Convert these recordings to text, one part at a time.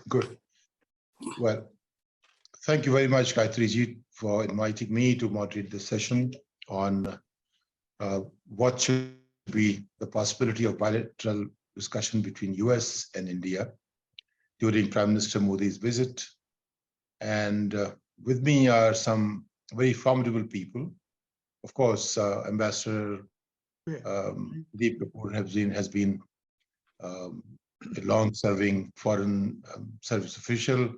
Good. Well, thank you very much, Gayatri for inviting me to moderate this session on what should be the possibility of bilateral discussion between US and India during Prime Minister Modi's visit. And with me are some very formidable people. Of course, Ambassador Deep Kapoor has been a long-serving foreign service official,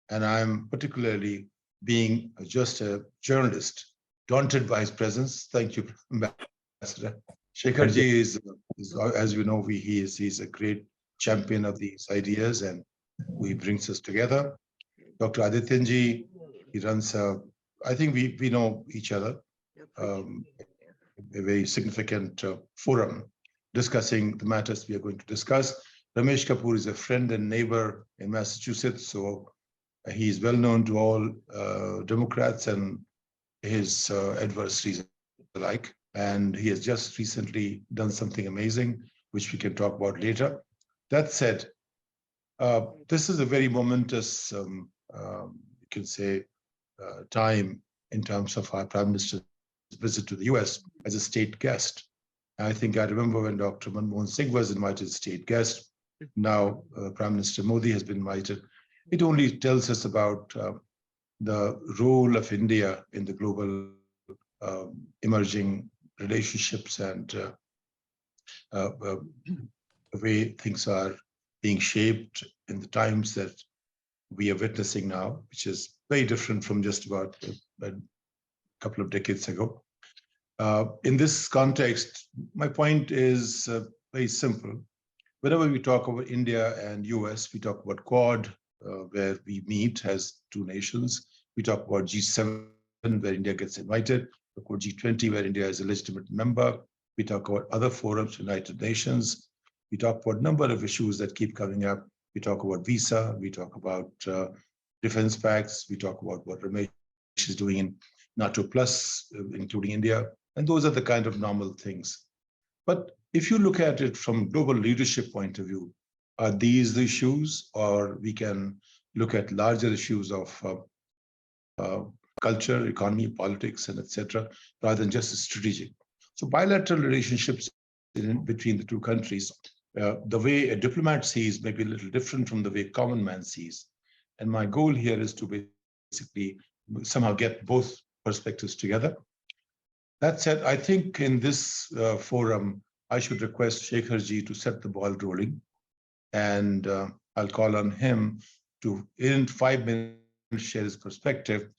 and I'm particularly being just a journalist, daunted by his presence. Thank you, Ambassador. Shekharji is, as you know, he's a great champion of these ideas, and he brings us together. Dr. Adityanji, he runs, I think we know each other, a very significant forum discussing the matters we are going to discuss. Ramesh Kapoor is a friend and neighbor in Massachusetts, so he is well known to all Democrats and his adversaries alike. And he has just recently done something amazing, which we can talk about later. That said, this is a very momentous, you can say, time in terms of our Prime Minister's visit to the US as a state guest. I think I remember when Dr. Manmohan Singh was invited as state guest. Now Prime Minister Modi has been invited. It only tells us about the role of India in the global emerging relationships and the way things are being shaped in the times that we are witnessing now, which is very different from just about a couple of decades ago. In this context, my point is very simple. Whenever we talk about India and US, we talk about Quad, where we meet as two nations. We talk about G7, where India gets invited. We talk about G20, where India is a legitimate member. We talk about other forums, United Nations. We talk about a number of issues that keep coming up. We talk about visa. We talk about defense pacts. We talk about what Ramesh is doing in NATO Plus, including India. And those are the kind of normal things. But if you look at it from global leadership point of view, are these the issues, or we can look at larger issues of culture, economy, politics, and etc., rather than just strategic. So bilateral relationships between the two countries, the way a diplomat sees may be a little different from the way a common man sees. And my goal here is to basically somehow get both perspectives together. That said, I think in this forum, I should request Shekharji to set the ball rolling, and I'll call on him to, in 5 minutes, share his perspective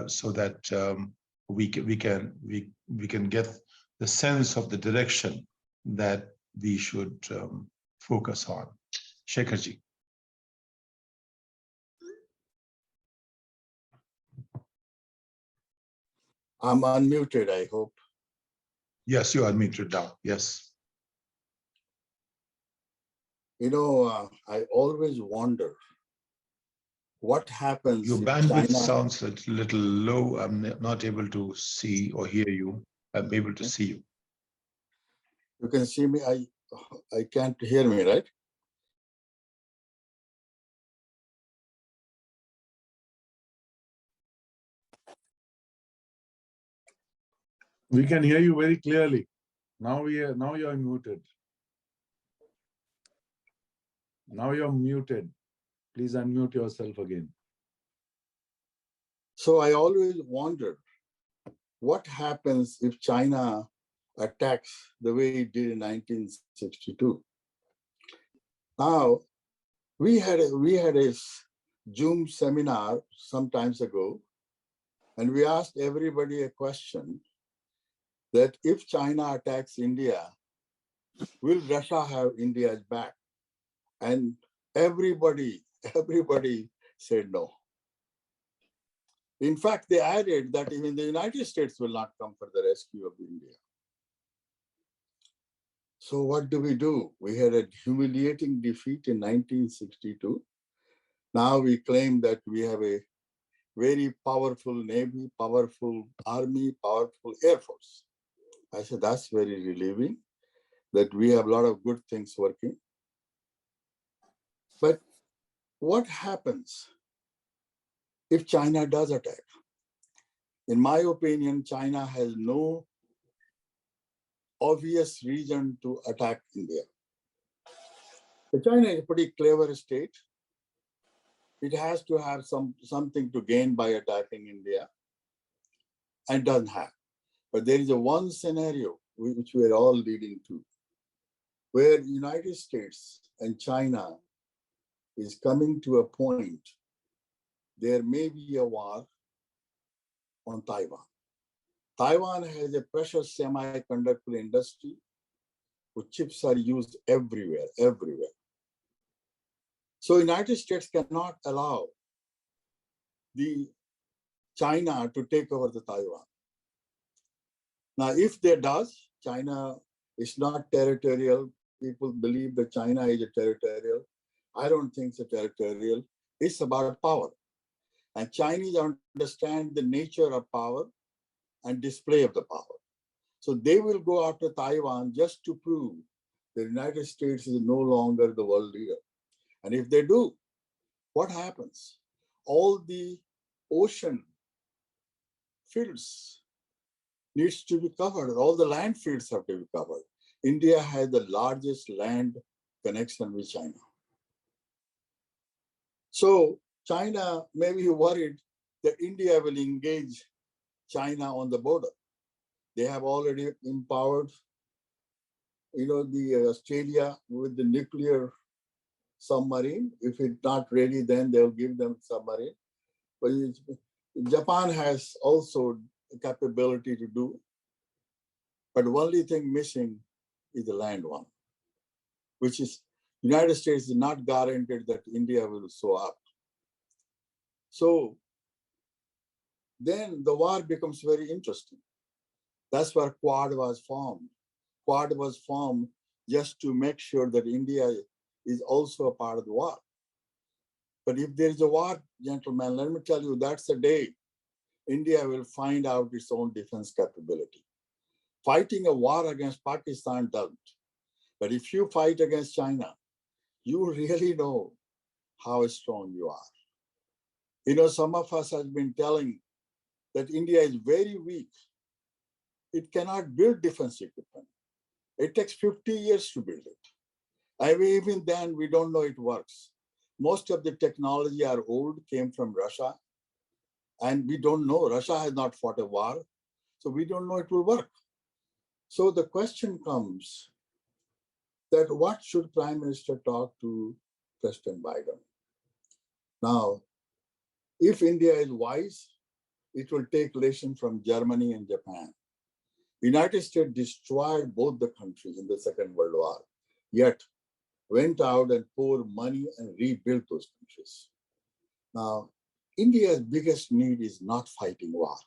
so that we can get the sense of the direction that we should focus on. Shekharji. I'm unmuted, I hope. Yes, you are muted now. Yes. You know, I always wonder what happens. Your bandwidth sounds a little low. I'm not able to see or hear you. I'm able to see you. You can see me. I can't hear me, right? We can hear you very clearly. Now you're muted. Now you're muted. Please unmute yourself again. So I always wondered what happens if China attacks the way it did in 1962. Now, we had a Zoom seminar some times ago, and we asked everybody a question that if China attacks India, will Russia have India's back? And everybody said no. In fact, they added that even the United States will not come for the rescue of India. So what do? We had a humiliating defeat in 1962. Now we claim that we have a very powerful Navy, powerful Army, powerful Air Force. I said, that's very relieving that we have a lot of good things working. But what happens if China does attack? In my opinion, China has no obvious reason to attack India. China is a pretty clever state. It has to have something to gain by attacking India, and doesn't have. But there is a one scenario which we are all leading to, where the United States and China is coming to a point, there may be a war on Taiwan. Taiwan has a precious semiconductor industry where chips are used everywhere, everywhere. So United States cannot allow the China to take over the Taiwan. Now, if they does, China is not territorial. People believe that China is a territorial. I don't think it's a territorial. It's about power. And Chinese understand the nature of power and display of the power. So they will go after Taiwan just to prove the United States is no longer the world leader. And if they do, what happens? All the ocean fields needs to be covered. All the land fields have to be covered. India has the largest land connection with China. So China may be worried that India will engage China on the border. They have already empowered, the Australia with the nuclear submarine. If it's not ready, then they'll give them submarine. But Japan has also the capability to do. But the only thing missing is the land one, which is United States is not guaranteed that India will show up. So then the war becomes very interesting. That's where Quad was formed. Quad was formed just to make sure that India is also a part of the war. But if there is a war, gentlemen, let me tell you, that's the day India will find out its own defense capability. Fighting a war against Pakistan doesn't. But if you fight against China, you really know how strong you are. Some of us have been telling that India is very weak. It cannot build defense equipment. It takes 50 years to build it. And even then, we don't know it works. Most of the technology are old, came from Russia. And we don't know. Russia has not fought a war. So we don't know it will work. So the question comes that what should Prime Minister talk to President Biden? Now, if India is wise, it will take lesson from Germany and Japan. United States destroyed both the countries in the Second World War, yet went out and poured money and rebuilt those countries. Now, India's biggest need is not fighting war.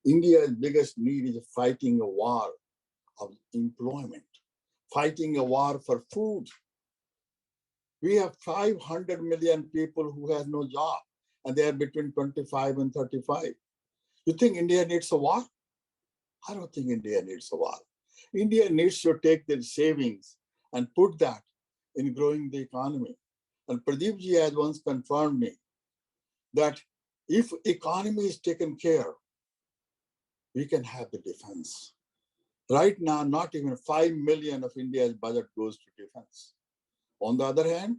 India's biggest need is fighting a war of employment, fighting a war for food. We have 500 million people who have no job, and they are between 25 and 35. You think India needs a war? I don't think India needs a war. India needs to take their savings and put that in growing the economy. And Pradeep ji has once confirmed me that if economy is taken care, we can have the defense. Right now, not even 5 million of India's budget goes to defense. On the other hand,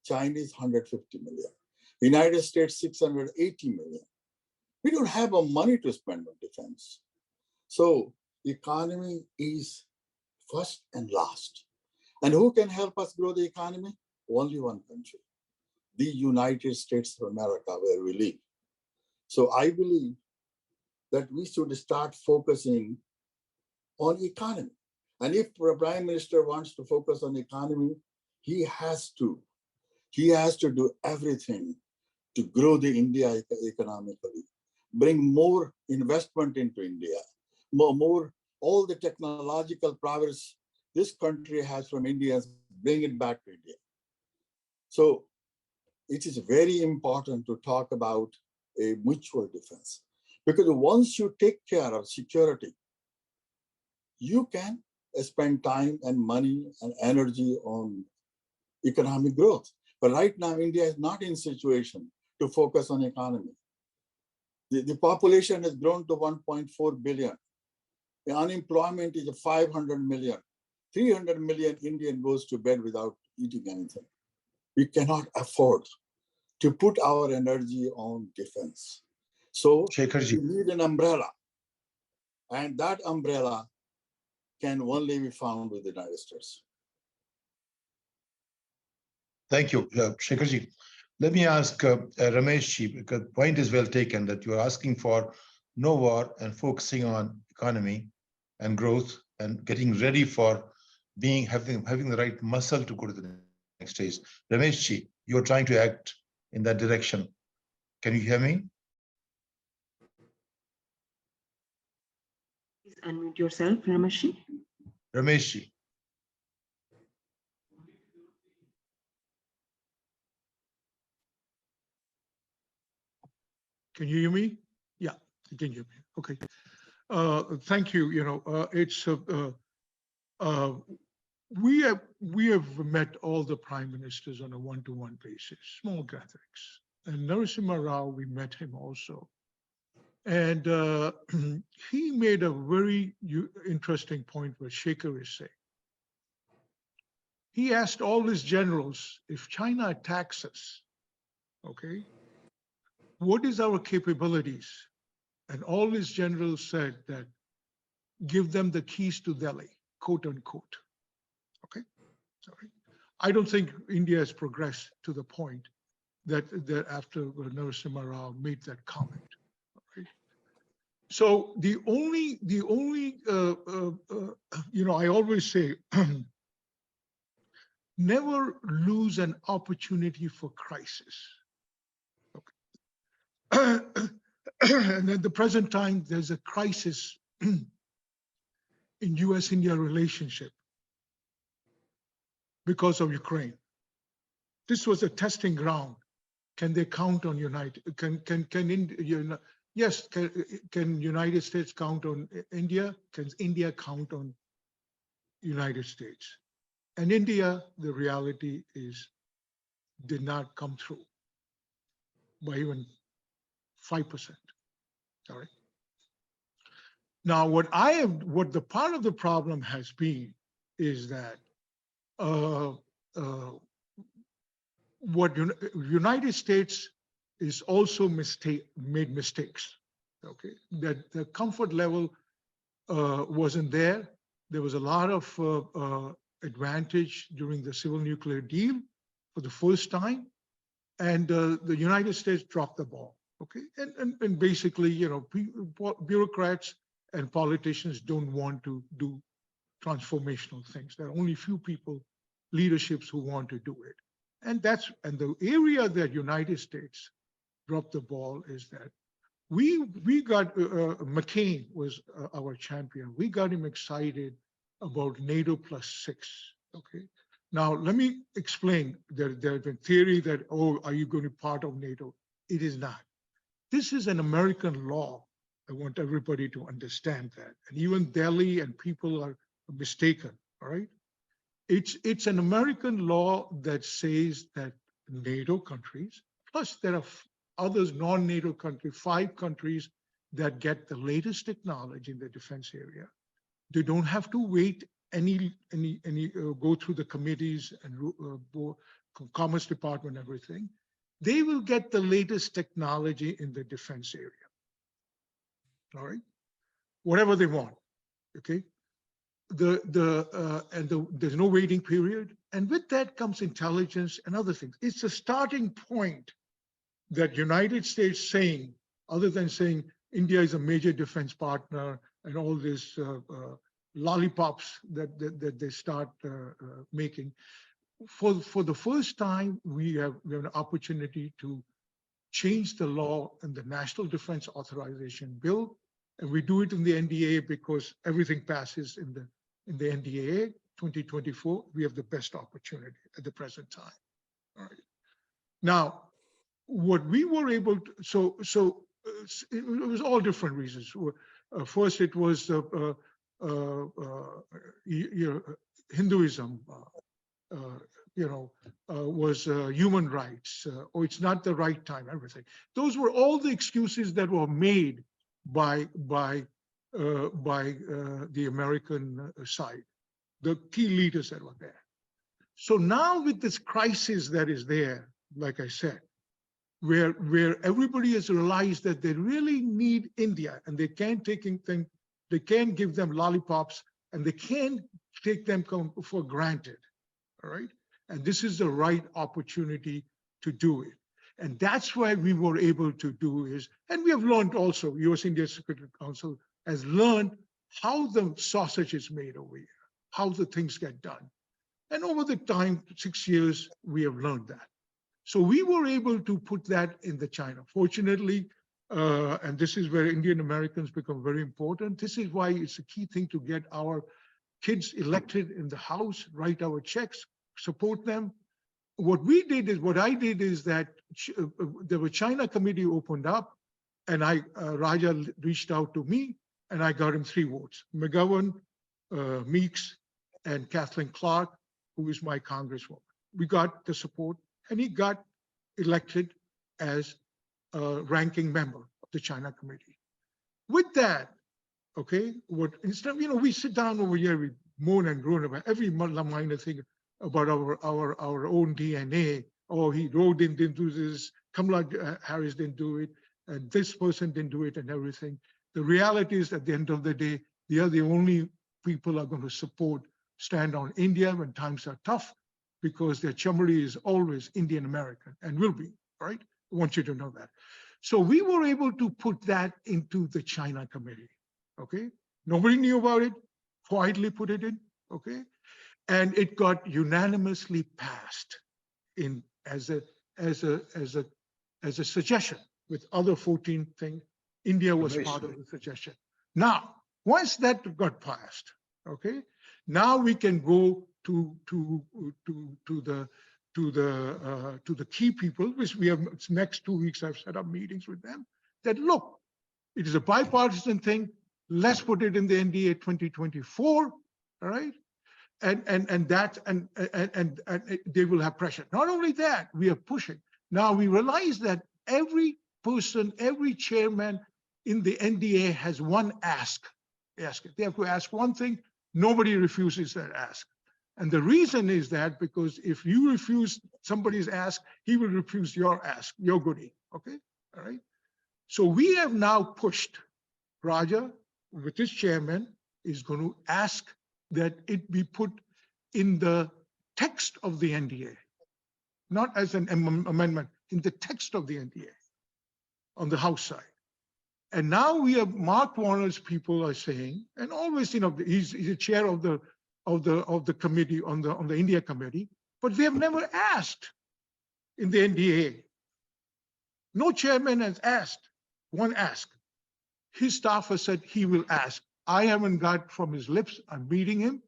China is 150 million. United States, 680 million. We don't have the money to spend on defense. So economy is first and last. And who can help us grow the economy? Only one country, the United States of America, where we live. So I believe that we should start focusing on economy. And if the Prime Minister wants to focus on economy, he has to do everything to grow the India economically, bring more investment into India, more all the technological prowess this country has from Indians, bring it back to India. So it is very important to talk about a mutual defense, because once you take care of security, you can spend time and money and energy on economic growth. But right now, India is not in situation to focus on economy. The population has grown to 1.4 billion. The unemployment is 500 million. 300 million Indian goes to bed without eating anything. We cannot afford to put our energy on defense. So Shekharji, we need an umbrella. And that umbrella can only be found with the United States. thank you, Shekharji. Let me ask Rameshji, because point is well taken that you are asking for no war and focusing on economy and growth and getting ready for having the right muscle to go to the next stage. Rameshji, you're trying to act in that direction. Can you hear me? Please unmute yourself, Rameshji. Rameshji. Can you hear me? Yeah, you can hear me. Okay. Thank you. We have met all the prime ministers on a one-to-one basis, small gatherings. And Narasimha Rao, we met him also. And he made a very interesting point what Shekhar is saying. He asked all his generals, if China attacks us, okay, what is our capabilities? And all his generals said that give them the keys to Delhi, quote unquote. Okay, sorry. I don't think India has progressed to the point that after Narasimha Rao made that comment. Right? So the only I always say, never lose an opportunity for crisis. Okay. And at the present time, there's a crisis in US-India relationship because of Ukraine. This was a testing ground. Can they count on United? Can United States count on India? Can India count on United States? And India, the reality is, did not come through by even 5%. All right. Now, what the part of the problem has been is that United States is also made mistakes. Okay, that the comfort level wasn't there. There was a lot of advantage during the civil nuclear deal for the first time, and the United States dropped the ball. Okay, and basically, bureaucrats and politicians don't want to do transformational things. There are only few people, leaderships who want to do it. And the area that United States dropped the ball is that we got, McCain was our champion. We got him excited about NATO +6, okay? Now, let me explain. There's a theory that, are you going to be part of NATO? It is not. This is an American law. I want everybody to understand that. And even Delhi and people are mistaken, all right? It's an American law that says that NATO countries, plus there are others non-NATO countries, 5 countries that get the latest technology in the defense area. They don't have to wait go through the committees and Commerce Department, everything. They will get the latest technology in the defense area. All right, whatever they want. Okay, there's no waiting period, and with that comes intelligence and other things. It's a starting point that United States saying, other than saying India is a major defense partner and all this lollipops that they start making. For the first time, we have an opportunity to change the law in the National Defense Authorization Bill, and we do it in the NDAA because everything passes in the NDAA 2024. We have the best opportunity at the present time. All right. Now, what we were able to, it was all different reasons. First, it was Hinduism. was human rights, or it's not the right time, everything. Those were all the excuses that were made by the American side, the key leaders that were there. So now with this crisis that is there, like I said, where everybody has realized that they really need India, and they can't they can't give them lollipops, and they can't take them for granted. All right. And this is the right opportunity to do it. And that's why we were able to do is, and we have learned also, US-India Security Council has learned how the sausage is made over here, how the things get done. And over the time, 6 years, we have learned that. So we were able to put that in the China. Fortunately, and this is where Indian Americans become very important. This is why it's a key thing to get our kids elected in the House, write our checks, support them. What I did is that the China committee opened up, and Raja reached out to me, and I got him 3 votes: McGovern, Meeks, and Kathleen Clark, who is my congresswoman. We got the support, and he got elected as a ranking member of the China committee. With that, okay, instead of, we sit down over here, we moan and groan about every minor thing about our own DNA. Oh, Roe didn't do this, Kamala Harris didn't do it, and this person didn't do it, and everything. The reality is, at the end of the day, they are the only people are going to stand on India when times are tough, because their chamari is always Indian American and will be, right? I want you to know that. So we were able to put that into the China committee, okay? Nobody knew about it, quietly put it in, okay? And it got unanimously passed as a suggestion with other 14 things. India was part of the suggestion. Now, once that got passed, okay, now we can go to the key people, which we have next 2 weeks. I've set up meetings with them. That look, it is a bipartisan thing. Let's put it in the NDA 2024. All right. And they will have pressure. Not only that, we are pushing. Now we realize that every person, every chairman in the NDA has one ask. They have to ask one thing. Nobody refuses that ask. And the reason is that because if you refuse somebody's ask, he will refuse your ask, your goodie. Okay, all right. So we have now pushed. Raja, with his chairman, is going to ask that it be put in the text of the NDA, not as an amendment, in the text of the NDA on the House side. And now we have Mark Warner's people are saying, and always, he's the chair of the committee on the India committee, but they have never asked in the NDA. No chairman has asked one ask. His staff has said he will ask. I haven't got from his lips. I'm meeting him,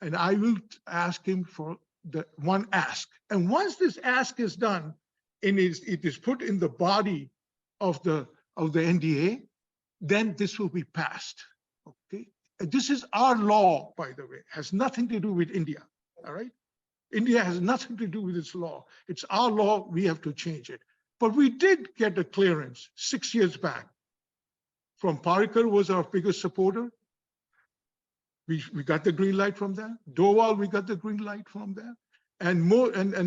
and I will ask him for the one ask. And once this ask is done, and it is put in the body of the NDA, then this will be passed. Okay, and this is our law, by the way. It has nothing to do with India. All right, India has nothing to do with its law. It's our law. We have to change it. But we did get a clearance 6 years back from Parikar, was our biggest supporter. We got the green light from there. Dowal, we got the green light from there. And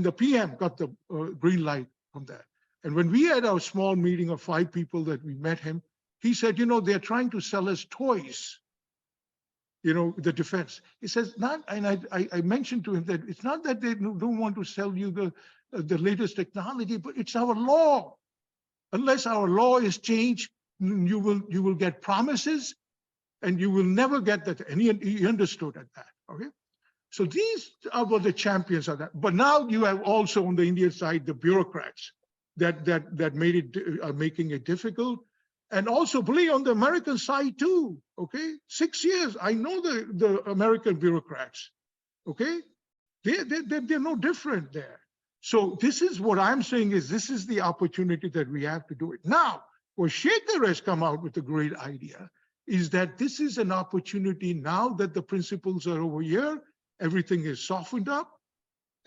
the PM got the green light from that. And when we had our small meeting of 5 people that we met him, he said, they're trying to sell us toys, the defense. He says, I mentioned to him that it's not that they don't want to sell you the latest technology, but it's our law. Unless our law is changed, you will get promises and you will never get that. And he understood at that, okay? So these are what the champions of that. But now you have also on the Indian side, the bureaucrats that made it, are making it difficult. And also, believe on the American side too, okay? 6 years, I know the American bureaucrats, okay? They're no different there. So this is what I'm saying is this is the opportunity that we have to do it. Now, what Shekhar has come out with a great idea is that this is an opportunity now that the principles are over here, everything is softened up,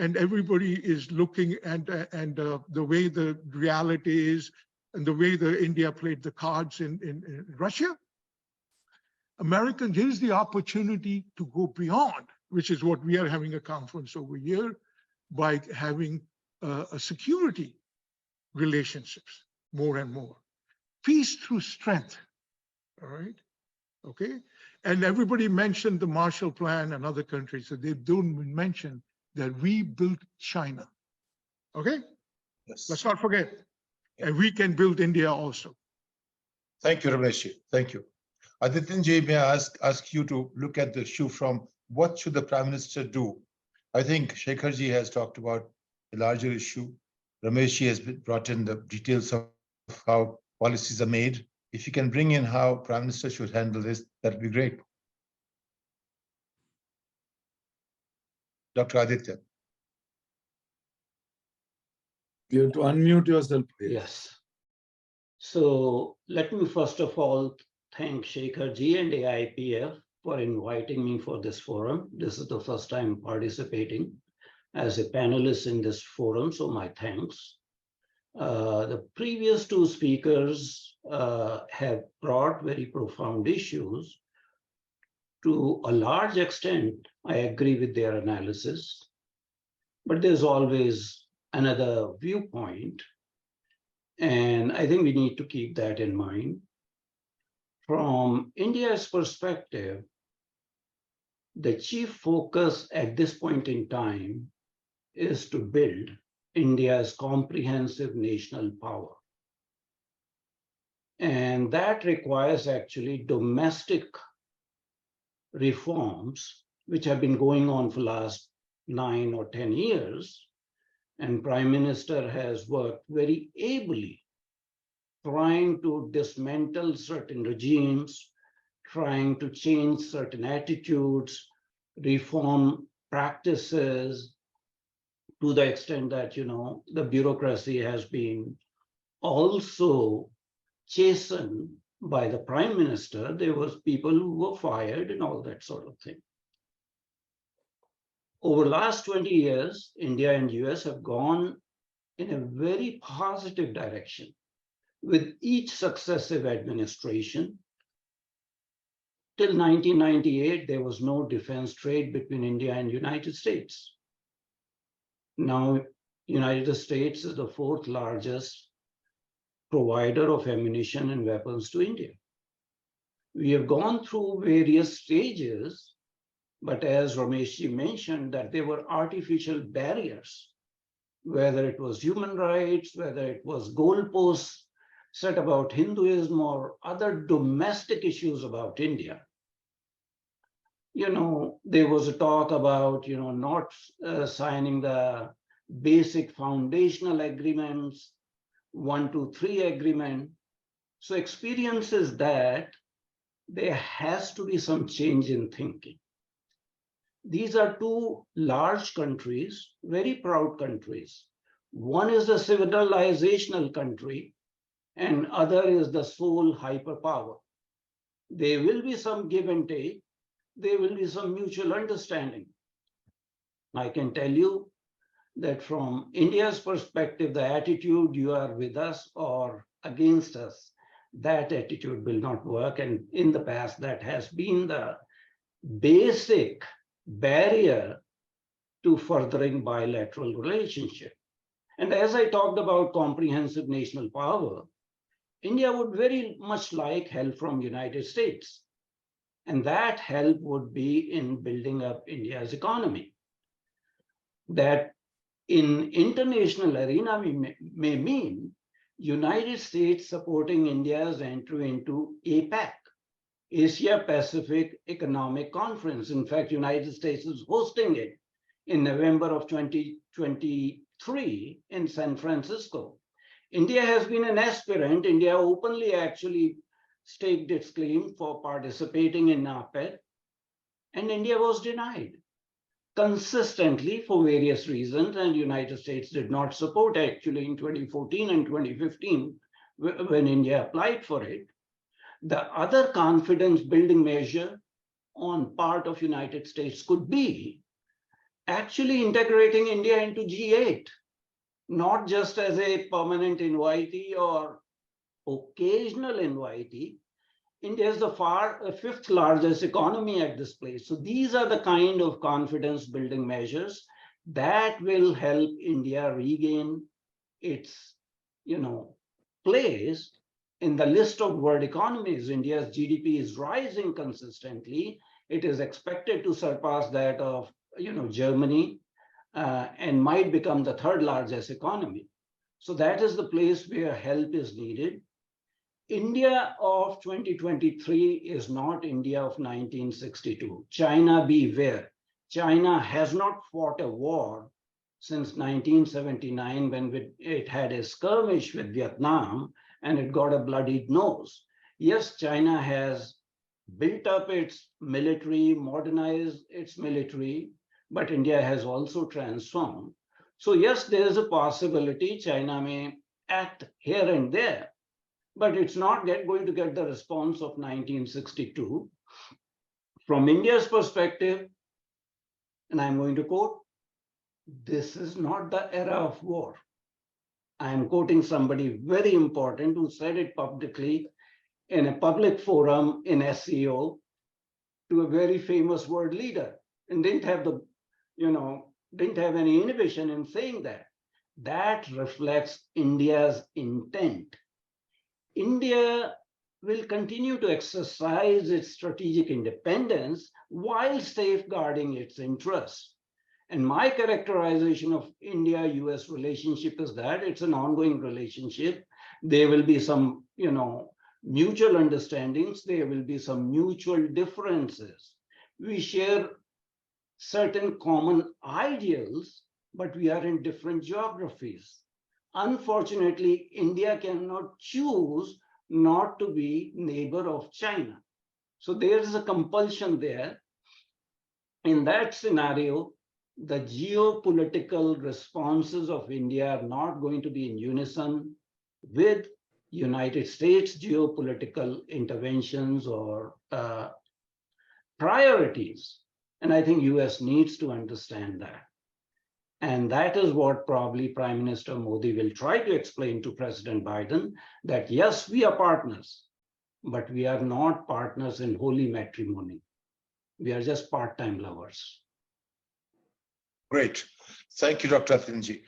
and everybody is looking and the way the reality is and the way the India played the cards in Russia, America gives the opportunity to go beyond, which is what we are having a conference over here, by having a security relationships more and more. Peace through strength, all right? Okay, and everybody mentioned the Marshall Plan and other countries, so they don't mention that we built China. Okay, Yes. let's not forget, and we can build India also. Thank you, Rameshji. Thank you. Adityanji, may I ask you to look at the issue from what should the Prime Minister do? I think Shekharji has talked about a larger issue. Rameshji has brought in the details of how policies are made. If you can bring in how Prime Minister should handle this, that'd be great. Dr. Aditya. You have to unmute yourself, please. Yes. So let me first of all thank Shekharji and AIPF for inviting me for this forum. This is the first time participating as a panelist in this forum, so my thanks. The previous two speakers have brought very profound issues. To a large extent, I agree with their analysis, but there's always another viewpoint, and I think we need to keep that in mind. From India's perspective, the chief focus at this point in time is to build India's comprehensive national power. And that requires actually domestic reforms, which have been going on for the last 9 or 10 years. And Prime Minister has worked very ably trying to dismantle certain regimes, trying to change certain attitudes, reform practices, to the extent that, the bureaucracy has been also chastened by the Prime Minister. There was people who were fired and all that sort of thing. Over the last 20 years, India and US have gone in a very positive direction with each successive administration. Till 1998, there was no defense trade between India and United States. Now, United States is the 4th largest provider of ammunition and weapons to India. We have gone through various stages, but as Rameshji mentioned, that there were artificial barriers, whether it was human rights, whether it was goalposts set about Hinduism or other domestic issues about India. There was a talk about, not signing the basic foundational agreements, 1, 2, 3 agreement. So experience is that there has to be some change in thinking. These are two large countries, very proud countries. One is the civilizational country, and other is the sole hyperpower. There will be some give and take. There will be some mutual understanding. I can tell you that from India's perspective, the attitude you are with us or against us, that attitude will not work. And in the past, that has been the basic barrier to furthering bilateral relationship. And as I talked about comprehensive national power, India would very much like help from United States. And that help would be in building up India's economy. That in international arena may mean United States supporting India's entry into APEC, Asia-Pacific Economic Conference. In fact, United States is hosting it in November of 2023 in San Francisco. India has been an aspirant. India openly actually staked its claim for participating in APEC, and India was denied consistently for various reasons, and United States did not support actually in 2014 and 2015 when India applied for it. The other confidence building measure on part of United States could be actually integrating India into G8, not just as a permanent invitee or occasional invitee. India is the fifth largest economy at this place. So these are the kind of confidence building measures that will help India regain its, place in the list of world economies. India's GDP is rising consistently. It is expected to surpass that of, Germany, and might become the third largest economy. So that is the place where help is needed. India of 2023 is not India of 1962. China, beware. China has not fought a war since 1979 when it had a skirmish with Vietnam and it got a bloodied nose. Yes, China has built up its military, modernized its military, but India has also transformed. So yes, there is a possibility China may act here and there, but it's not going to get the response of 1962. From India's perspective, and I'm going to quote, this is not the era of war. I'm quoting somebody very important who said it publicly in a public forum in SEO to a very famous world leader, and didn't have any inhibition in saying that. That reflects India's intent. India will continue to exercise its strategic independence while safeguarding its interests. And my characterization of India-US relationship is that it's an ongoing relationship. There will be some, mutual understandings. There will be some mutual differences. We share certain common ideals, but we are in different geographies. Unfortunately, India cannot choose not to be neighbor of China. So there is a compulsion there. In that scenario, the geopolitical responses of India are not going to be in unison with United States geopolitical interventions or priorities. And I think US needs to understand that. And that is what probably Prime Minister Modi will try to explain to President Biden, that yes, we are partners, but we are not partners in holy matrimony. We are just part-time lovers. Great. Thank you, Dr. Athinji.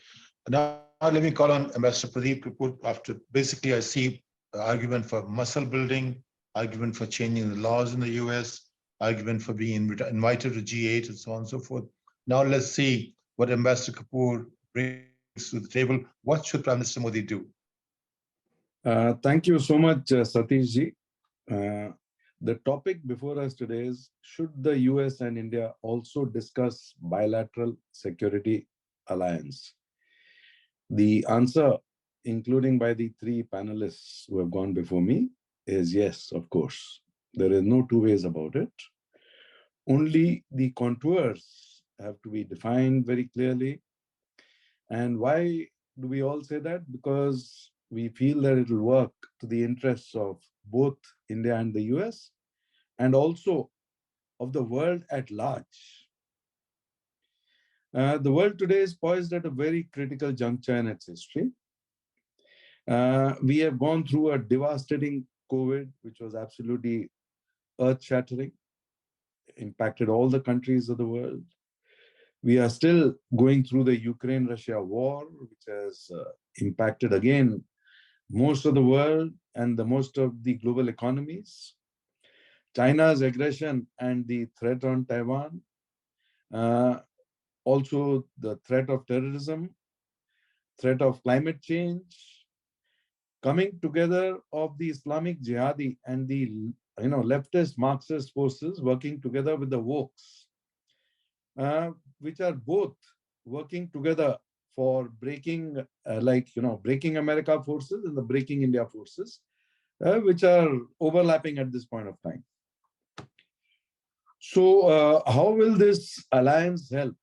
Now, let me call on Ambassador Pradeep Kapoor. After basically, I see argument for muscle building, argument for changing the laws in the US, argument for being invited to G8 and so on and so forth. Now let's see what Ambassador Kapoor brings to the table. What should Prime Minister Modi do? Thank you so much, Satish ji. The topic before us today is, should the US and India also discuss bilateral security alliance? The answer, including by the three panelists who have gone before me, is yes, of course. There is no two ways about it. Only the contours have to be defined very clearly. And why do we all say that? Because we feel that it will work to the interests of both India and the US, and also of the world at large. The world today is poised at a very critical juncture in its history. We have gone through a devastating COVID, which was absolutely earth-shattering, impacted all the countries of the world. We are still going through the Ukraine-Russia war, which has impacted again most of the world and the most of the global economies. China's aggression and the threat on Taiwan, also the threat of terrorism, threat of climate change, coming together of the Islamic jihadi and the leftist Marxist forces working together with the wokes, which are both working together for breaking, breaking America forces and the breaking India forces, which are overlapping at this point of time. So how will this alliance help?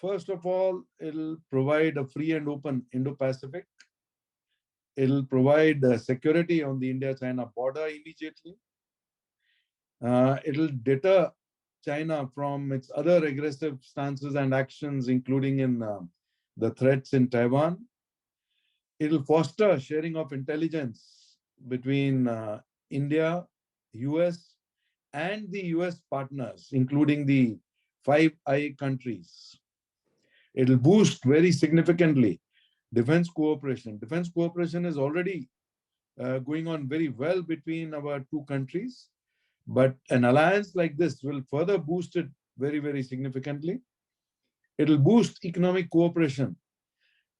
First of all, it'll provide a free and open Indo-Pacific. It'll provide security on the India-China border immediately. It'll deter China from its other aggressive stances and actions, including in the threats in Taiwan. It will foster sharing of intelligence between India, US, and the US partners, including the Five Eyes countries. It will boost very significantly defense cooperation. Defense cooperation is already going on very well between our two countries, but an alliance like this will further boost it very, very significantly. It will boost economic cooperation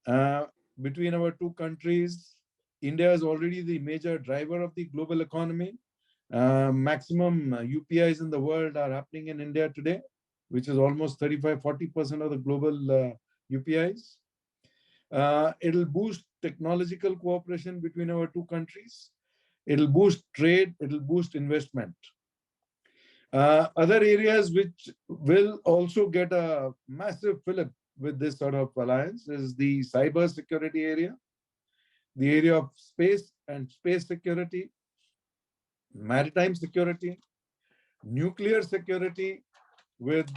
uh, between our two countries. India is already the major driver of the global economy. Maximum UPIs in the world are happening in India today, which is almost 35-40% of the global UPIs. It'll boost technological cooperation between our two countries. It'll boost trade, it'll boost investment. Other areas which will also get a massive fillip with this sort of alliance is the cyber security area, the area of space and space security, maritime security, nuclear security, with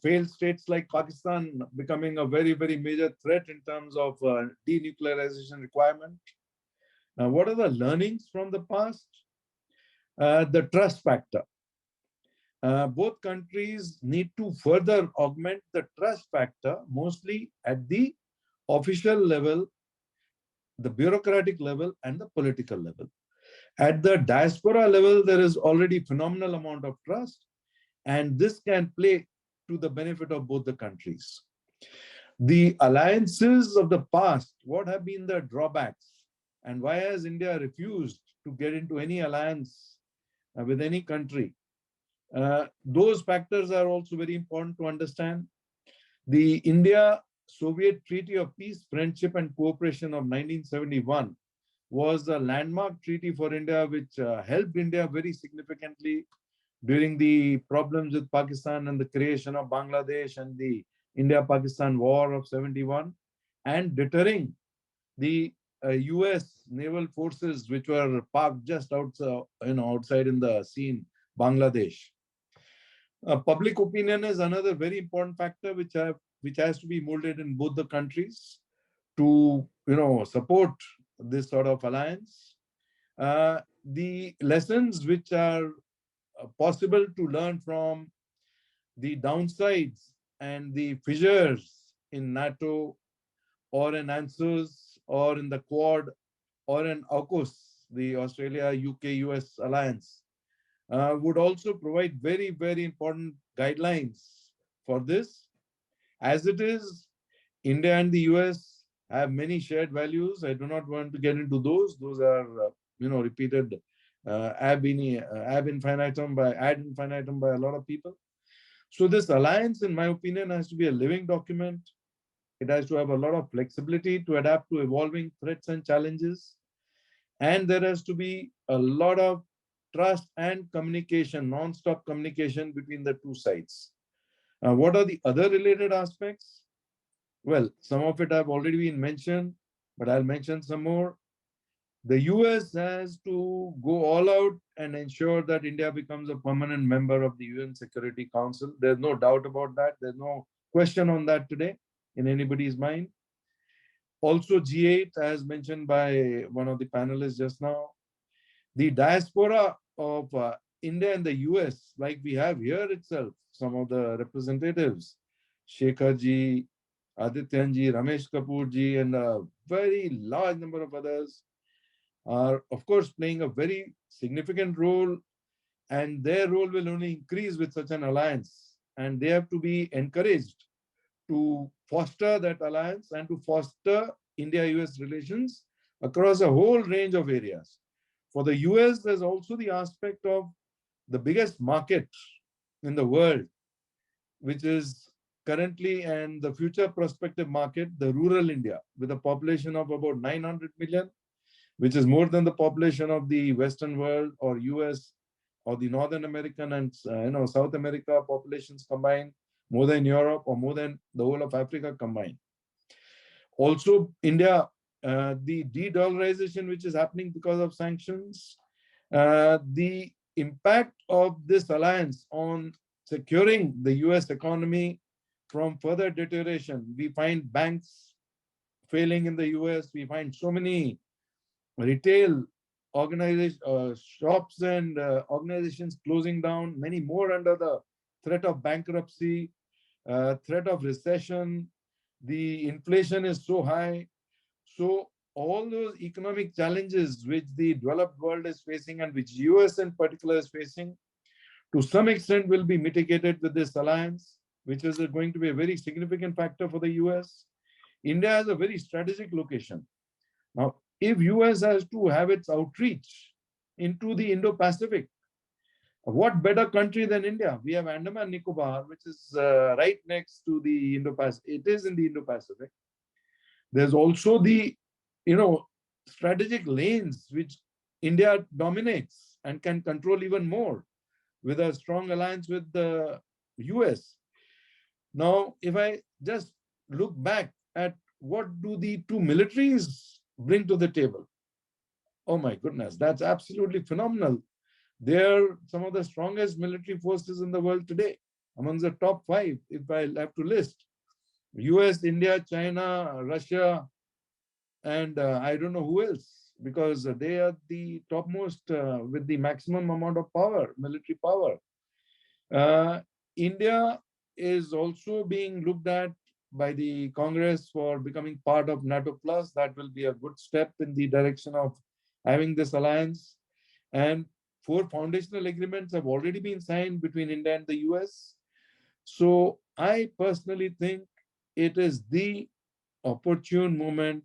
failed states like Pakistan becoming a very, very major threat in terms of denuclearization requirement. Now, what are the learnings from the past? The trust factor. Both countries need to further augment the trust factor, mostly at the official level, the bureaucratic level, and the political level. At the diaspora level, there is already phenomenal amount of trust, and this can play to the benefit of both the countries. The alliances of the past, what have been the drawbacks, and why has India refused to get into any alliance with any country? Those factors are also very important to understand. The India-Soviet Treaty of Peace, Friendship and Cooperation of 1971 was a landmark treaty for India, which helped India very significantly during the problems with Pakistan and the creation of Bangladesh and the India-Pakistan War of 71, and deterring the US naval forces which were parked just outside in the sea in Bangladesh. Public opinion is another very important factor which has to be molded in both the countries to support this sort of alliance. The lessons which are possible to learn from the downsides and the fissures in NATO or in ANZUS or in the Quad or in AUKUS, the Australia, UK, US alliance, would also provide very, very important guidelines for this. As it is, India and the US have many shared values. I do not want to get into those. Those are, repeated ad infinitum by a lot of people. So this alliance, in my opinion, has to be a living document. It has to have a lot of flexibility to adapt to evolving threats and challenges. And there has to be a lot of trust and communication, non-stop communication between the two sides. What are the other related aspects? Well, some of it have already been mentioned, but I'll mention some more. The US has to go all out and ensure that India becomes a permanent member of the UN Security Council. There's no doubt about that. There's no question on that today in anybody's mind. Also, G8, as mentioned by one of the panelists just now, the diaspora of India and the US, like we have here itself, some of the representatives, Shekhar ji, Adityan ji, Ramesh Kapoor ji, and a very large number of others are, of course, playing a very significant role, and their role will only increase with such an alliance. And they have to be encouraged to foster that alliance and to foster India-US relations across a whole range of areas. For the US, there's also the aspect of the biggest market in the world, which is currently and the future prospective market, the rural India, with a population of about 900 million, which is more than the population of the Western world or US or the Northern American and South America populations combined, more than Europe or more than the whole of Africa combined. Also, India, the de-dollarization which is happening because of sanctions, the impact of this alliance on securing the US economy from further deterioration. We find banks failing in the US. We find so many retail shops and organizations closing down, many more under the threat of bankruptcy, threat of recession. The inflation is so high. So all those economic challenges which the developed world is facing and which US in particular is facing, to some extent will be mitigated with this alliance, which is going to be a very significant factor for the US. India has a very strategic location. Now, if US has to have its outreach into the Indo-Pacific, what better country than India? We have Andaman Nicobar, which is right next to the Indo-Pacific. It is in the Indo-Pacific. There's also the, strategic lanes which India dominates and can control even more with a strong alliance with the US. Now, if I just look back at what do the two militaries bring to the table? Oh my goodness, that's absolutely phenomenal. They're some of the strongest military forces in the world today, amongst the top 5, if I have to list. US, India, China, Russia, and I don't know who else, because they are the topmost with the maximum amount of power, military power. India is also being looked at by the Congress for becoming part of NATO Plus. That will be a good step in the direction of having this alliance. And 4 foundational agreements have already been signed between India and the US. So I personally think it is the opportune moment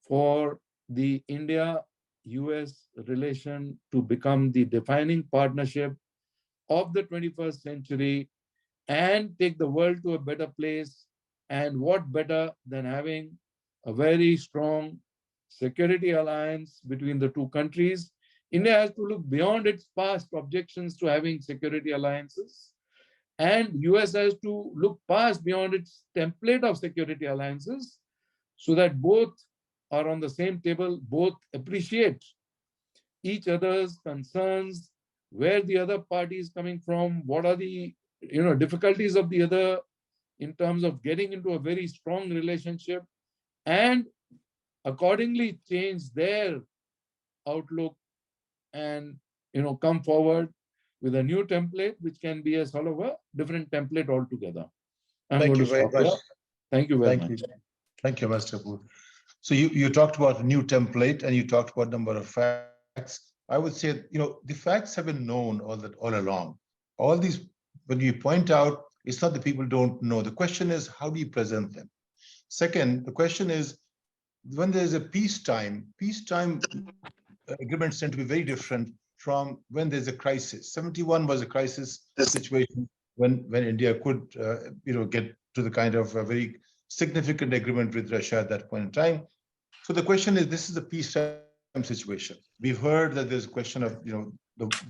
for the India-US relation to become the defining partnership of the 21st century and take the world to a better place. And what better than having a very strong security alliance between the two countries? India has to look beyond its past objections to having security alliances, and US has to look past beyond its template of security alliances, so that both are on the same table, both appreciate each other's concerns, where the other party is coming from, what are the difficulties of the other in terms of getting into a very strong relationship, and accordingly change their outlook and come forward with a new template, which can be a sort of a different template altogether. I'm Thank going you to very stop here. much. Thank you very Thank you. much. Thank you, Mr. Kapoor. So you talked about a new template and you talked about number of facts. I would say, the facts have been known all along. All these, when you point out, it's not that people don't know. The question is, how do you present them? Second, the question is, when there's a peacetime agreements tend to be very different from when there's a crisis. 71 was a crisis situation when India could, get to the kind of a very significant agreement with Russia at that point in time. So the question is, this is a peacetime situation. We've heard that there's a question of,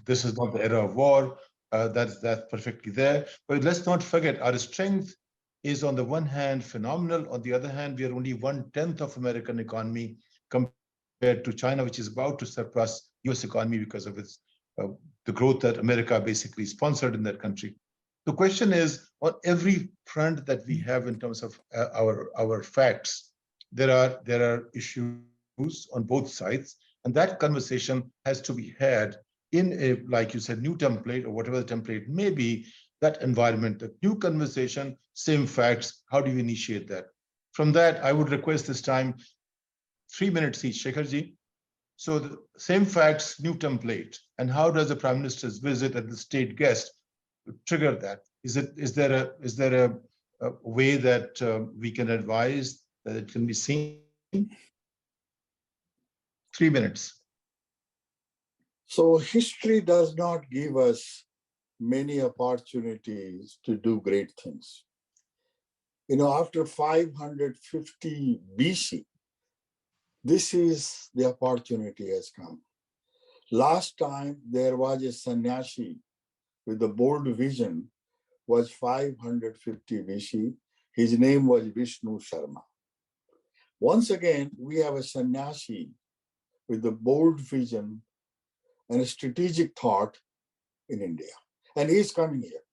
this is not the era of war. That's perfectly there. But let's not forget, our strength is on the one hand phenomenal. On the other hand, we are only 1/10 of American economy compared to China, which is about to surpass US economy because of its the growth that America basically sponsored in that country. The question is, on every front that we have in terms of our facts, there are issues on both sides, and that conversation has to be had in a, like you said, new template or whatever the template may be, that environment, a new conversation, same facts. How do you initiate that? From that, I would request this time 3 minutes each, Shekharji. So the same facts, new template, and how does the Prime Minister's visit and the state guest trigger that? Is there a way that we can advise that it can be seen? 3 minutes. So history does not give us many opportunities to do great things. After 550 BC, this is the opportunity has come. Last time there was a sannyasi with a bold vision was 550 BC. His name was Vishnu Sharma. Once again, we have a sannyasi with a bold vision and a strategic thought in India. And he's coming here.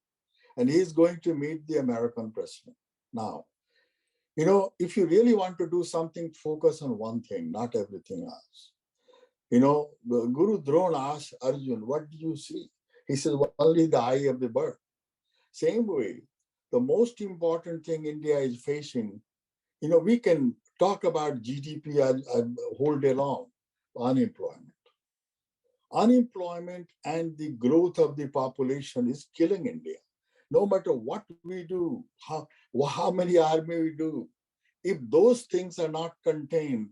and he's going to meet the American president. Now, if you really want to do something, focus on one thing, not everything else. Guru Drona asked Arjun, what do you see? He says, well, only the eye of the bird. Same way, the most important thing India is facing, we can talk about GDP a whole day long, unemployment. Unemployment and the growth of the population is killing India. No matter what we do, how many army we do, if those things are not contained,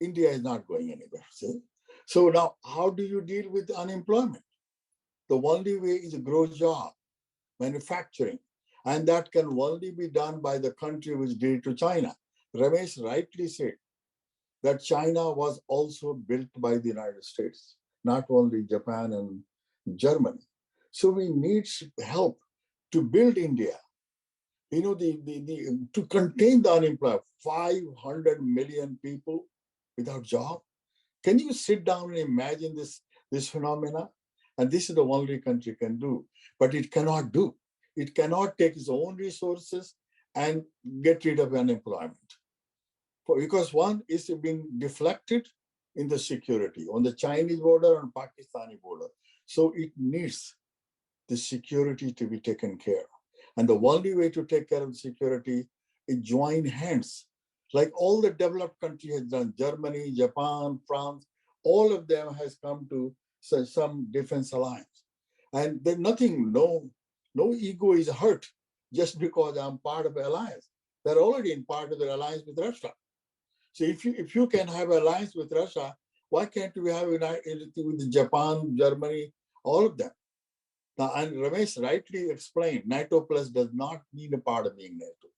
India is not going anywhere. See? So now, how do you deal with unemployment? The only way is to grow job, manufacturing, and that can only be done by the country which did it to China. Ramesh rightly said that China was also built by the United States, not only Japan and Germany. So we need help to build India. To contain the unemployed, 500 million people without job. Can you sit down and imagine this phenomena? And this is the only country can do, but it cannot do. It cannot take its own resources and get rid of unemployment. Because one is being deflected in the security on the Chinese border and Pakistani border. So it needs the security to be taken care of. And the only way to take care of the security is join hands. Like all the developed countries have done, Germany, Japan, France, all of them has come to some defense alliance. And there's nothing, no ego is hurt just because I'm part of the alliance. They're already in part of the alliance with Russia. So if you can have an alliance with Russia, why can't we have anything with Japan, Germany, all of them? Now, and Ramesh rightly explained, NATO plus does not mean a part of being NATO.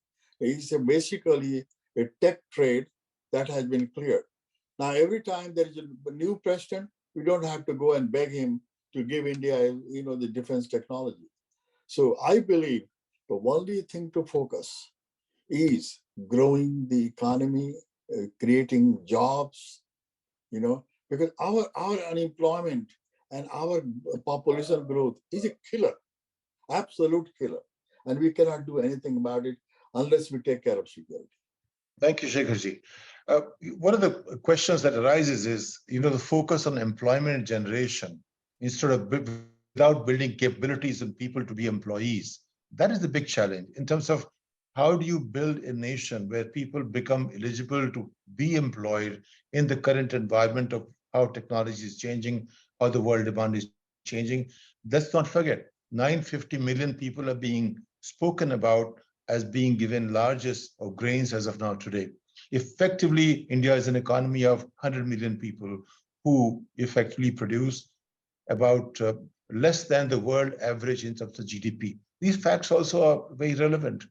It's basically a tech trade that has been cleared. Now, every time there is a new president, we don't have to go and beg him to give India, the defense technology. So I believe the only thing to focus is growing the economy, creating jobs, because our unemployment and our population growth is a killer, absolute killer. And we cannot do anything about it unless we take care of security. Thank you, Shekharji. One of the questions that arises is, the focus on employment generation instead of without building capabilities in people to be employees. That is the big challenge in terms of how do you build a nation where people become eligible to be employed in the current environment of how technology is changing, how the world demand is changing. Let's not forget, 950 million people are being spoken about as being given largest of grains as of now today. Effectively, India is an economy of 100 million people who effectively produce about less than the world average in terms of GDP. These facts also are very relevant.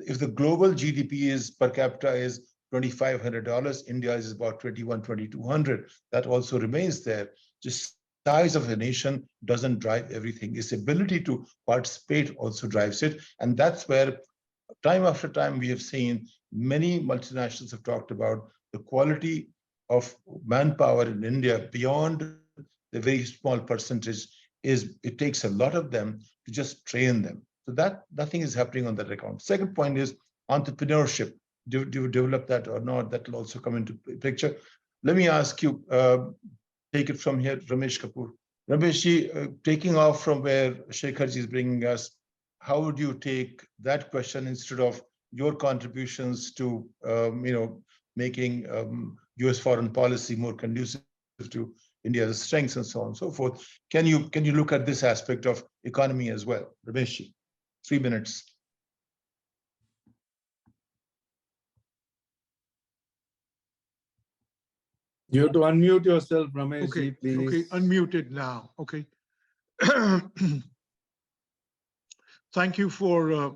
If the global GDP is per capita is $2,500, India is about 2,200. That also remains there. Just size of a nation doesn't drive everything. Its ability to participate also drives it. And that's where time after time we have seen many multinationals have talked about the quality of manpower in India beyond the very small percentage is it takes a lot of them to just train them. So that nothing is happening on that account. Second point is entrepreneurship. Do you develop that or not? That will also come into picture. Let me ask you, take it from here, Ramesh Kapoor. Rameshji, taking off from where Shekharji is bringing us, how would you take that question instead of your contributions to, making U.S. foreign policy more conducive to India's strengths and so on and so forth? Can you look at this aspect of economy as well? Rameshji, 3 minutes. You have to unmute yourself, Ramesh, Okay, please. okay, unmuted now. Okay. Thank you for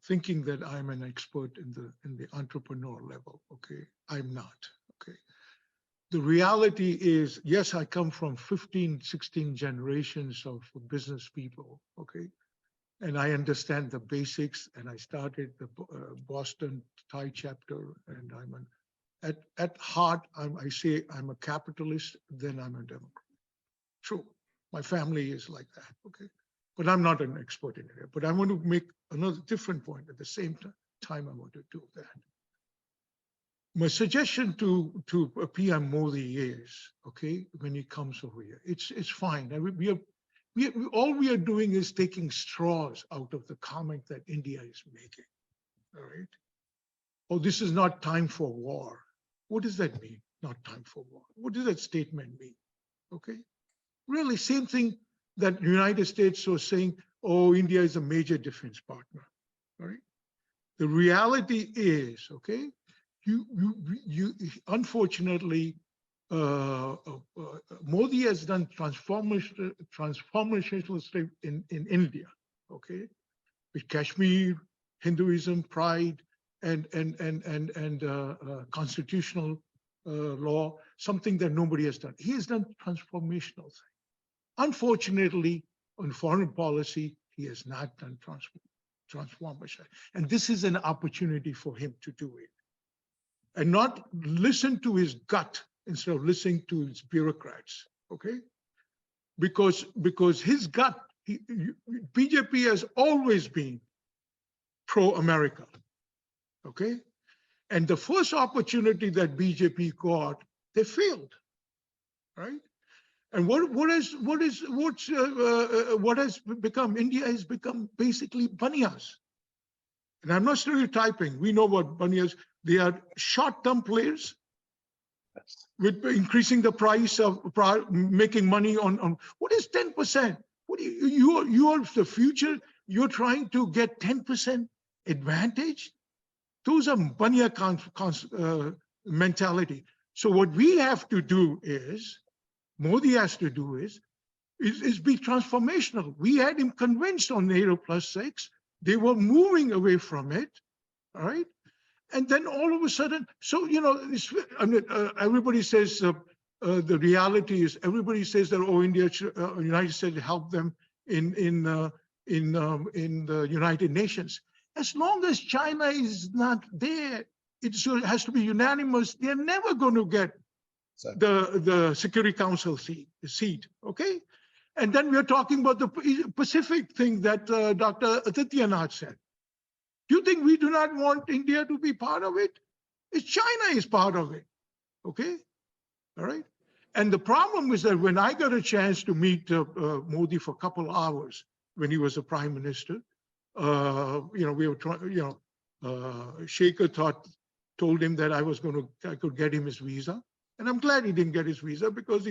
thinking that I'm an expert in the entrepreneur level. Okay, I'm not. Okay. The reality is, yes, I come from 15, 16 generations of business people. Okay. And I understand the basics, and I started the Boston Thai chapter, and at heart, I say I'm a capitalist, then I'm a Democrat. True, my family is like that, okay? but I'm not an expert in it. But I want to make another different point at the same time. I want to do that. My suggestion to PM Modi is, okay, when he comes over here, it's fine. All we are doing is taking straws out of the comment that India is making. All right. Oh, this is not time for war. What does that mean? Not time for war. What does that statement mean? Okay. Really, same thing that the United States was saying, oh, India is a major defense partner. All right. The reality is, okay, you unfortunately, Modi has done transformational stuff in India, okay, with Kashmir, Hinduism, pride, and constitutional law, something that nobody has done. He has done transformational things. Unfortunately, on foreign policy, he has not done transformation. And this is an opportunity for him to do it. And not listen to his gut instead of listening to his bureaucrats, okay? Because his gut, BJP has always been pro-America, okay? And the first opportunity that BJP got, they failed, right? And what has become, India has become basically banias. And I'm not stereotyping. We know what banias, they are short-term players with increasing the price of making money on what is 10%? What do you are the future, you're trying to get 10% advantage? Those are bania mentality. So what we have to do is, Modi has to do is be transformational. We had him convinced on NATO +6. They were moving away from it, all right? And then all of a sudden, so, you know, everybody says the reality is, everybody says that, oh, India, United States helped them in the United Nations. As long as China is not there, it has to be unanimous. They're never going to get the Security Council seat, okay? And then we're talking about the Pacific thing that Dr. Adityanath said. Do you think we do not want India to be part of it? It's China is part of it, okay? All right? And the problem is that when I got a chance to meet Modi for a couple of hours when he was a prime minister, you know, we were trying, you know, Shaker told him that I could get him his visa. And I'm glad he didn't get his visa because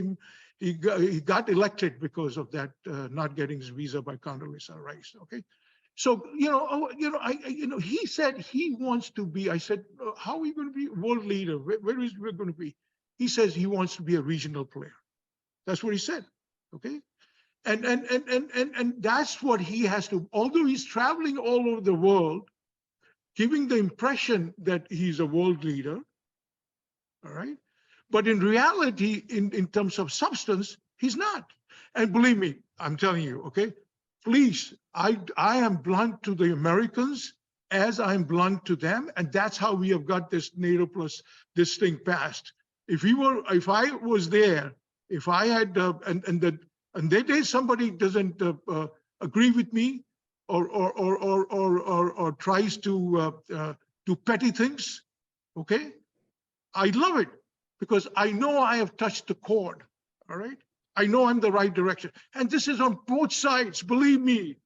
he got elected because of that, not getting his visa by Condoleezza Rice. Okay, so he said he wants to be. I said, how are we going to be world leader? Where is we going to be? He says he wants to be a regional player. That's what he said. Okay, and that's what he has to. Although he's traveling all over the world, giving the impression that he's a world leader. All right. But in reality, in terms of substance, he's not. And believe me, I'm telling you, okay, please, I am blunt to the Americans as I'm blunt to them. And that's how we have got this NATO plus this thing passed. If I was there, if I had, and that day somebody doesn't agree with me or tries to do petty things, okay, I love it. Because I know I have touched the chord, all right? I know I'm the right direction. And this is on both sides, believe me,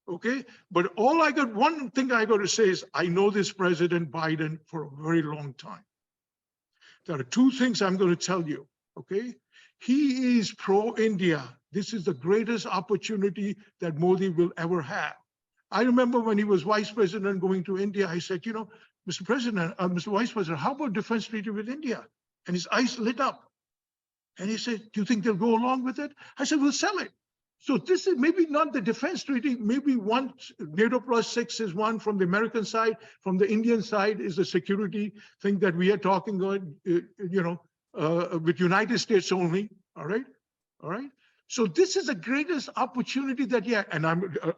okay? But one thing I got to say is I know this President Biden for a very long time. There are two things I'm going to tell you, okay? He is pro-India. This is the greatest opportunity that Modi will ever have. I remember when he was vice president going to India, I said, you know, Mr. President, Mr. Vice President, how about defense treaty with India? And his eyes lit up. And he said, do you think they'll go along with it? I said, we'll sell it. So this is maybe not the defense treaty, maybe one, NATO +6 is one from the American side, from the Indian side is the security thing that we are talking about, with United States only, all right? All right? So this is the greatest opportunity that, yeah, and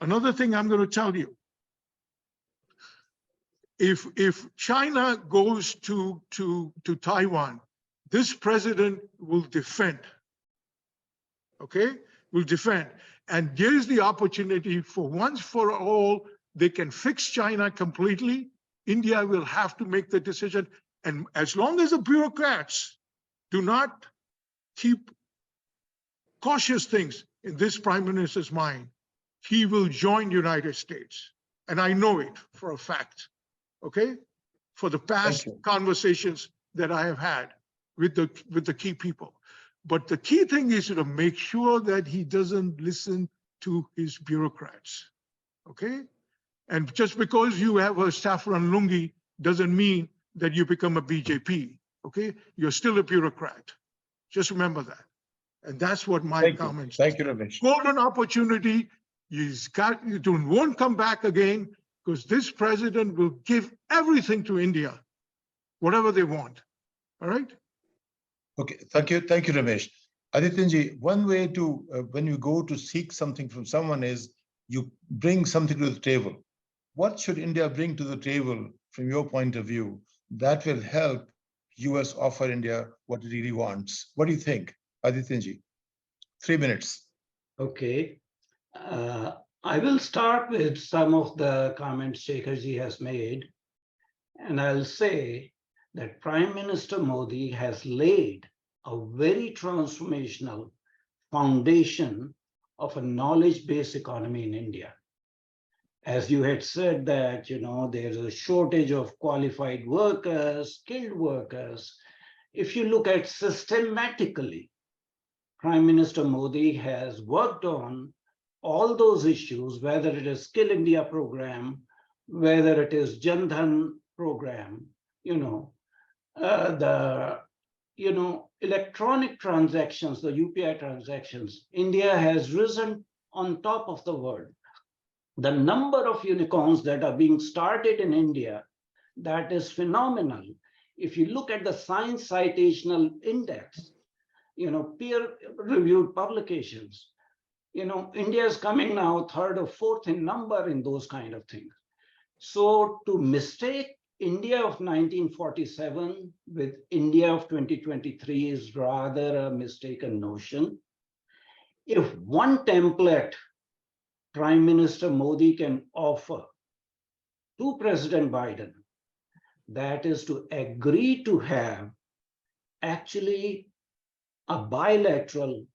another thing I'm gonna tell you, if China goes to Taiwan, this president will defend, okay? will defend. And here's the opportunity for once for all, they can fix China completely. India will have to make the decision. And as long as the bureaucrats do not keep cautious things in this prime minister's mind, he will join United States. And I know it for a fact, okay? For the past conversations that I have had with the key people. But the key thing is to make sure that he doesn't listen to his bureaucrats, okay? And just because you have a saffron lungi doesn't mean that you become a BJP, okay? You're still a bureaucrat. Just remember that. And that's what my comments. Thank you, Ramesh. Golden opportunity. You won't come back again because this president will give everything to India, whatever they want. All right? Okay, thank you, Ramesh. Adityanji, one way to, when you go to seek something from someone is you bring something to the table. What should India bring to the table from your point of view that will help US offer India what it really wants? What do you think, Adityanji? 3 minutes. Okay. I will start with some of the comments Shekharji has made. And I'll say that Prime Minister Modi has laid a very transformational foundation of a knowledge-based economy in India. As you had said that, there's a shortage of qualified workers, skilled workers. If you look at systematically, Prime Minister Modi has worked on all those issues, whether it is Skill India program, whether it is Jan Dhan program, electronic transactions, the UPI transactions. India has risen on top of the world. The number of unicorns that are being started in India, that is phenomenal. If you look at the Science Citational Index, peer-reviewed publications, India is coming now third or fourth in number in those kind of things. So to mistake India of 1947 with India of 2023 is rather a mistaken notion. If one template Prime Minister Modi can offer to President Biden, that is to agree to have actually a bilateral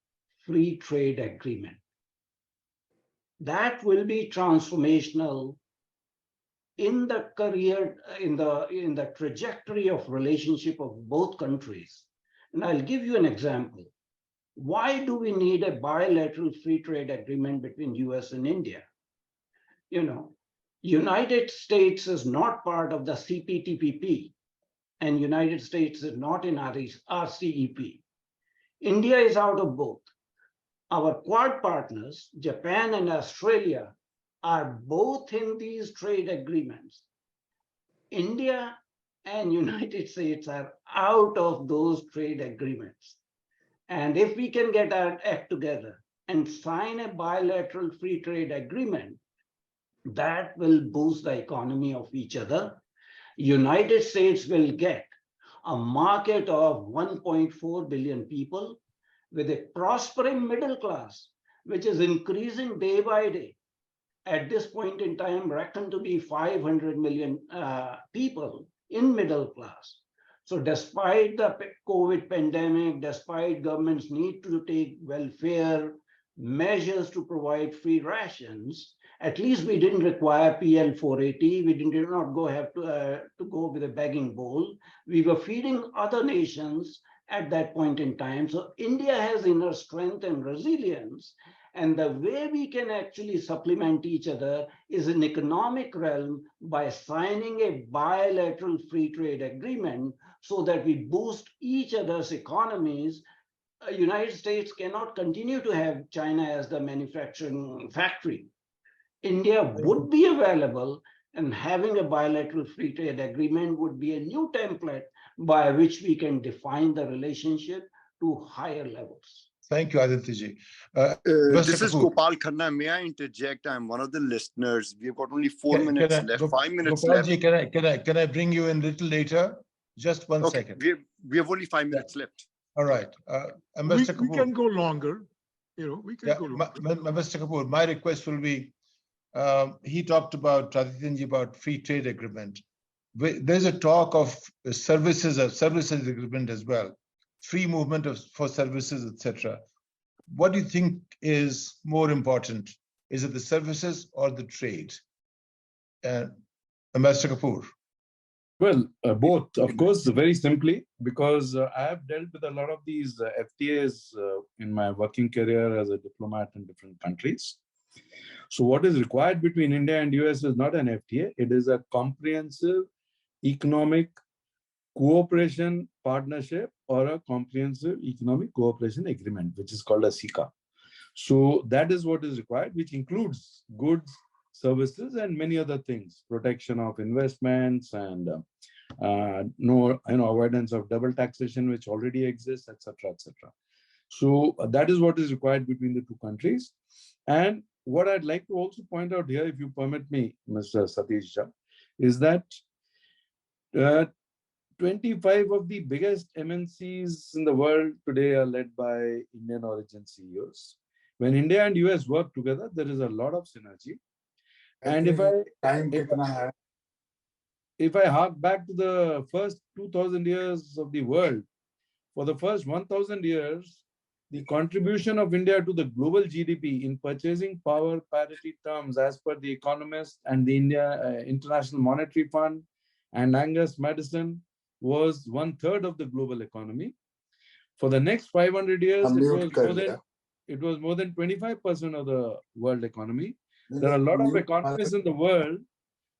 free trade agreement. That will be transformational in the career, in the trajectory of relationship of both countries. And I'll give you an example. Why do we need a bilateral free trade agreement between US and India? United States is not part of the CPTPP, and United States is not in RCEP. India is out of both. Our Quad partners, Japan and Australia, are both in these trade agreements. India and United States are out of those trade agreements. And if we can get our act together and sign a bilateral free trade agreement, that will boost the economy of each other. United States will get a market of 1.4 billion people with a prospering middle class, which is increasing day by day. At this point in time, reckoned to be 500 million people in middle class. So despite the COVID pandemic, despite government's need to take welfare measures to provide free rations, at least we didn't require PL 480. We did not have to go with a begging bowl. We were feeding other nations at that point in time. So India has inner strength and resilience. And the way we can actually supplement each other is in economic realm by signing a bilateral free trade agreement so that we boost each other's economies. United States cannot continue to have China as the manufacturing factory. India would be available, and having a bilateral free trade agreement would be a new template by which we can define the relationship to higher levels. Thank you, Adityaji. This is Gopal Khanna. May I interject? I'm one of the listeners. We've got only 4 minutes left, 5 minutes left. Can I bring you in a little later? Just one second. We have only 5 minutes left. All right. We can go longer. we can Yeah, go longer. Mr. Kapoor, my request will be, he talked about, Radityanji, about free trade agreement. There's a talk of services agreement as well, free movement for services, etc. What do you think is more important? Is it the services or the trade? Ambassador Kapoor. Well, both, of course, very simply, because I have dealt with a lot of these FTAs in my working career as a diplomat in different countries. So what is required between India and US is not an FTA. It is a comprehensive economic cooperation partnership or a comprehensive economic cooperation agreement, which is called a CECA. So that is what is required, which includes goods, services, and many other things, protection of investments and no avoidance of double taxation, which already exists, etc., etc. So that is what is required between the two countries. And what I'd like to also point out here, if you permit me, Mr. Satish Jha, is that 25 of the biggest MNCs in the world today are led by Indian origin CEOs. When India and US work together, there is a lot of synergy. And if I hark back to the first 2000 years of the world, for the first 1000 years, the contribution of India to the global GDP in purchasing power parity terms, as per the Economist and the International Monetary Fund and Angus Madison, was 1/3 of the global economy. For the next 500 years, it was more than 25% of the world economy. There are a lot of economists in the world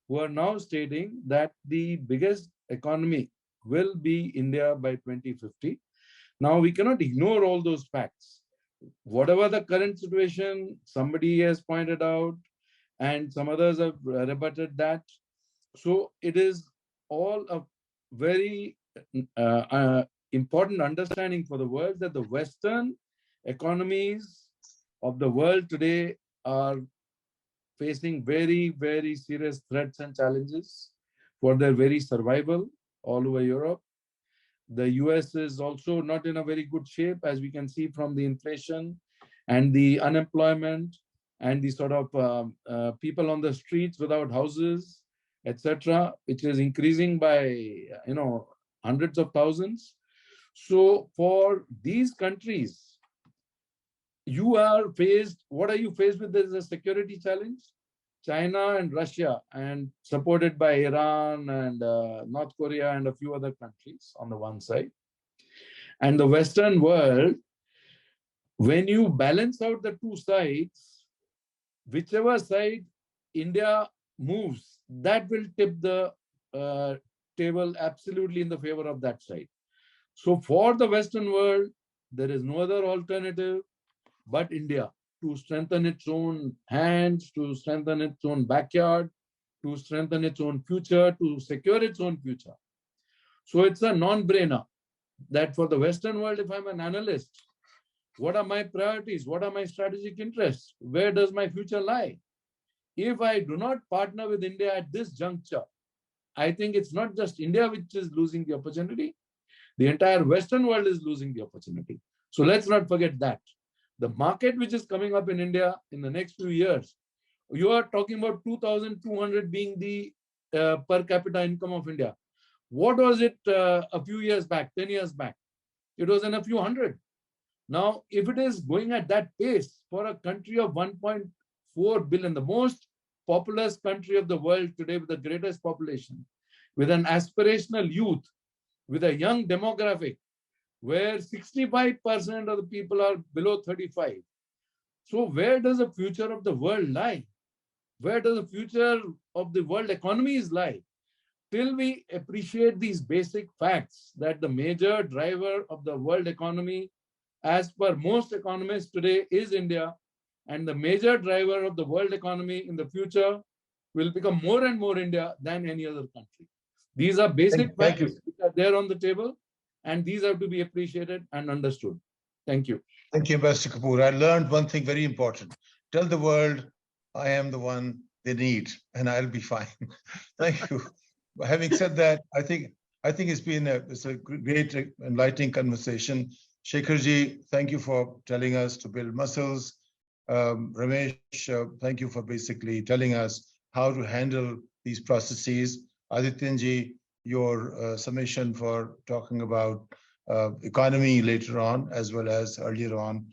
who are now stating that the biggest economy will be India by 2050. Now, we cannot ignore all those facts. Whatever the current situation, somebody has pointed out, and some others have rebutted that. So it is all a very important understanding for the world that the Western economies of the world today are facing very, very serious threats and challenges for their very survival all over Europe. The US is also not in a very good shape, as we can see from the inflation and the unemployment and the sort of people on the streets without houses, etc., which is increasing by hundreds of thousands. So for these countries, what are you faced with? There's a security challenge. China and Russia, and supported by Iran and North Korea and a few other countries on the one side. And the Western world, when you balance out the two sides, whichever side India moves, that will tip the table absolutely in the favor of that side. So for the Western world, there is no other alternative but India to strengthen its own hands, to strengthen its own backyard, to strengthen its own future, to secure its own future. So it's a non-brainer that for the Western world, if I'm an analyst, what are my priorities? What are my strategic interests? Where does my future lie? If I do not partner with India at this juncture, I think it's not just India which is losing the opportunity. The entire Western world is losing the opportunity. So let's not forget that. The market which is coming up in India in the next few years, you are talking about 2,200 being the per capita income of India. What was it a few years back, 10 years back? It was in a few hundred. Now, if it is going at that pace for a country of 1.4 billion, the most populous country of the world today with the greatest population, with an aspirational youth, with a young demographic, where 65% of the people are below 35. So where does the future of the world lie? Where does the future of the world economies lie? Till we appreciate these basic facts that the major driver of the world economy, as per most economists today, is India, and the major driver of the world economy in the future will become more and more India than any other country. These are basic facts which are there on the table, and these have to be appreciated and understood. Thank you. Thank you, Mr. Kapoor. I learned one thing very important. Tell the world I am the one they need, and I'll be fine. Thank you. Having said that, I think it's been a great enlightening conversation. Shekharji, thank you for telling us to build muscles. Ramesh, thank you for basically telling us how to handle these processes. Adityanji, your summation for talking about economy later on, as well as earlier on,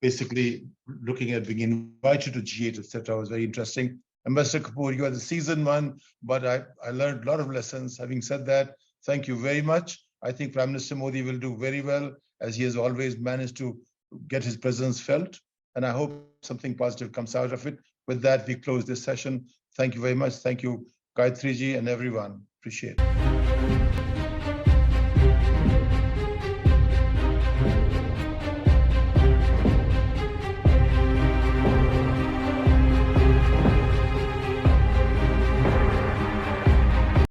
basically looking at being invited to G8, etc., was very interesting. Ambassador Kapoor, you are the seasoned one, but I learned a lot of lessons. Having said that, thank you very much. I think Prime Minister Modi will do very well, as he has always managed to get his presence felt. And I hope something positive comes out of it. With that, we close this session. Thank you very much. Thank you, Gayatri ji and everyone. Appreciate it.